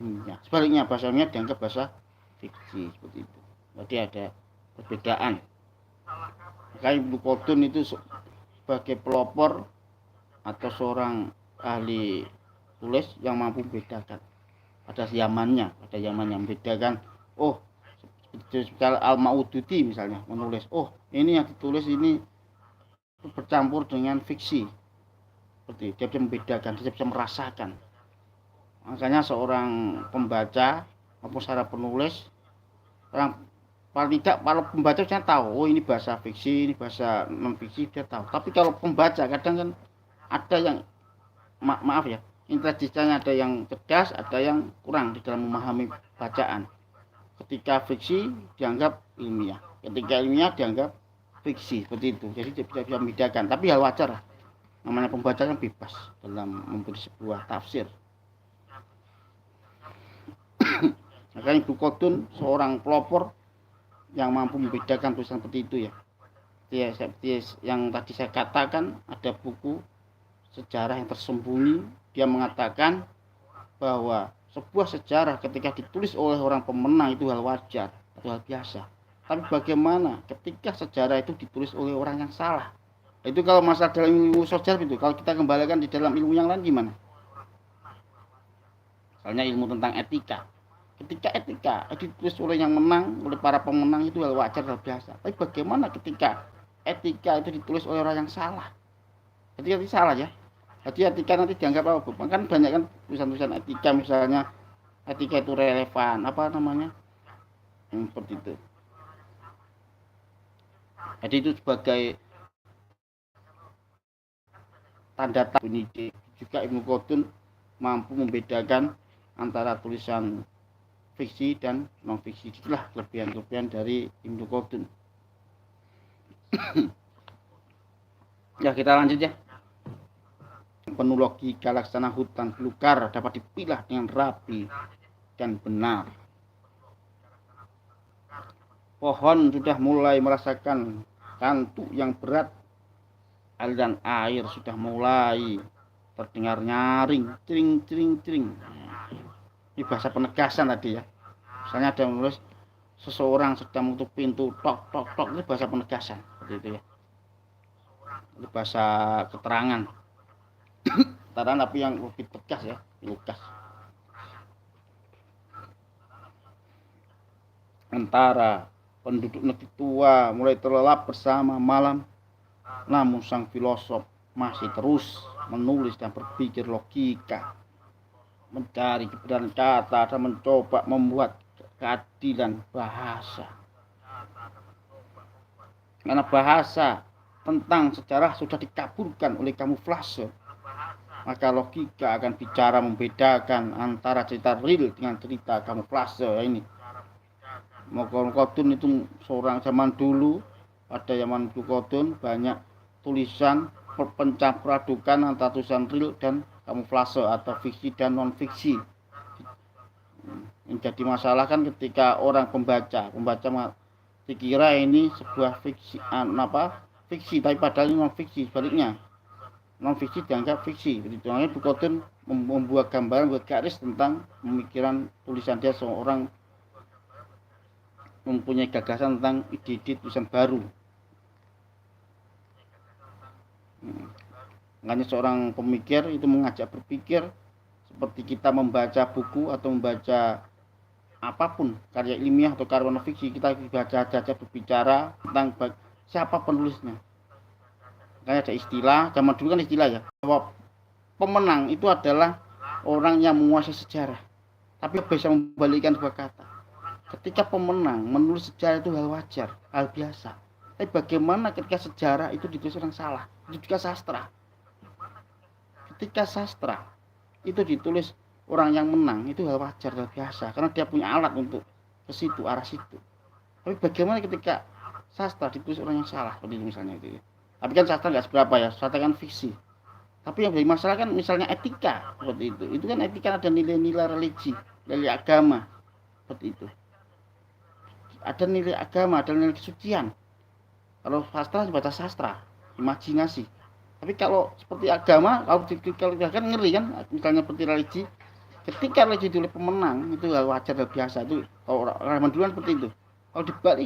ilmiah. Sebaliknya bahasa ilmiah dianggap bahasa fiksi seperti itu. Jadi ada perbedaan. Makanya Ibnu Khaldun itu sebagai pelopor atau seorang ahli tulis yang mampu membedakan pada zamannya membedakan. Oh, seperti Al-Maududi misalnya menulis, oh ini yang ditulis ini bercampur dengan fiksi. Seperti dia bisa membedakan, dia bisa merasakan. Makanya seorang pembaca maupun secara penulis, orang paling tidak kalau pembaca saya tahu, oh ini bahasa fiksi, ini bahasa non fiksi, dia tahu. Tapi kalau pembaca kadang kan ada yang maaf ya, intelijensinya ada yang cerdas, ada yang kurang di dalam memahami bacaan. Ketika fiksi dianggap ilmiah, ketika ilmiah dianggap fiksi, seperti itu. Jadi dia bisa membedakan. Tapi hal wajar, namanya pembaca kan bebas dalam memberi sebuah tafsir. Makanya Ibnu Khaldun seorang pelopor yang mampu membedakan tulisan seperti itu ya. Seperti yang tadi saya katakan, ada buku sejarah yang tersembunyi. Dia mengatakan bahwa sebuah sejarah ketika ditulis oleh orang pemenang itu hal wajar atau hal biasa. Tapi bagaimana ketika sejarah itu ditulis oleh orang yang salah? Itu kalau masalah dalam ilmu sejarah itu, kalau kita kembalikan di dalam ilmu yang lain gimana? Misalnya ilmu tentang etika. Ketika etika ditulis oleh yang menang, oleh para pemenang itu hal wajar, hal biasa. Tapi bagaimana ketika etika itu ditulis oleh orang yang salah? Etika itu salah ya. Jadi etika nanti dianggap apa? Kan banyak kan tulisan-tulisan etika, misalnya etika itu relevan, apa namanya? Seperti itu. Jadi itu sebagai tanda penyidik. Juga Ibnu Khaldun mampu membedakan antara tulisan fiksi dan non fiksi. Itulah kelebihan-kelebihan dari Ibnu Khaldun. Ya, kita lanjut ya. Penuh logika laksana hutan belukar dapat dipilah dengan rapi dan benar. Pohon sudah mulai merasakan kantuk yang berat. Aliran air sudah mulai terdengar nyaring, cering, cering, cering. Ini bahasa penegasan tadi ya. Misalnya ada menulis seseorang sedang menutup pintu, tok, tok, tok, itu bahasa penegasan. Seperti itu ya. Itu bahasa keterangan. Tapi yang lebih tegas ya, lugas. Antara penduduk negeri tua mulai terlelap bersama malam, namun sang filosof masih terus menulis dan berpikir logika, mencari kebenaran kata dan mencoba membuat keadilan bahasa. Karena bahasa tentang sejarah sudah dikaburkan oleh kamuflase, maka logika akan bicara membedakan antara cerita real dengan cerita kamuflase. Ini Ibnu Khaldun itu seorang zaman dulu, pada zaman Ibnu Khaldun banyak tulisan pencampuradukan antara tulisan real dan kamuflase atau fiksi dan non fiksi. Yang jadi masalah kan ketika orang pembaca dikira ini sebuah fiksi, tapi padahal ini non fiksi. Sebaliknya non fiksi dianggap fiksi. Makanya Ibnu Khaldun membuat gambaran, membuat garis tentang pemikiran tulisan dia. Seorang mempunyai gagasan tentang ide-ide tulisan baru. Makanya seorang pemikir itu mengajak berpikir seperti kita membaca buku atau membaca apapun, karya ilmiah atau karya non fiksi, kita baca berbicara tentang siapa penulisnya. Makanya ada istilah, zaman dulu kan istilah ya, bahwa pemenang itu adalah orang yang menguasai sejarah, tapi bisa membalikkan dua kata. Ketika pemenang menulis sejarah itu hal wajar, hal biasa. Tapi bagaimana ketika sejarah itu ditulis orang salah? Itu juga sastra. Ketika sastra itu ditulis orang yang menang, itu hal wajar, hal biasa. Karena dia punya alat untuk ke situ, arah situ. Tapi bagaimana ketika sastra ditulis orang yang salah? Seperti misalnya itu. Tapi kan sastra nggak seberapa ya, sastra kan fiksi. Tapi yang jadi masalah kan misalnya etika, seperti itu. Itu kan etika ada nilai-nilai religi, nilai agama, seperti itu. Ada nilai agama, ada nilai kesucian. Kalau sastra baca sastra, imajinasi. Tapi kalau seperti agama, kalau kan ngeri kan, misalnya seperti religi, Ketika Real jadi oleh pemenang itu hal wajar, hal biasa itu. Kalau orang duluan seperti itu. Kalau dibalik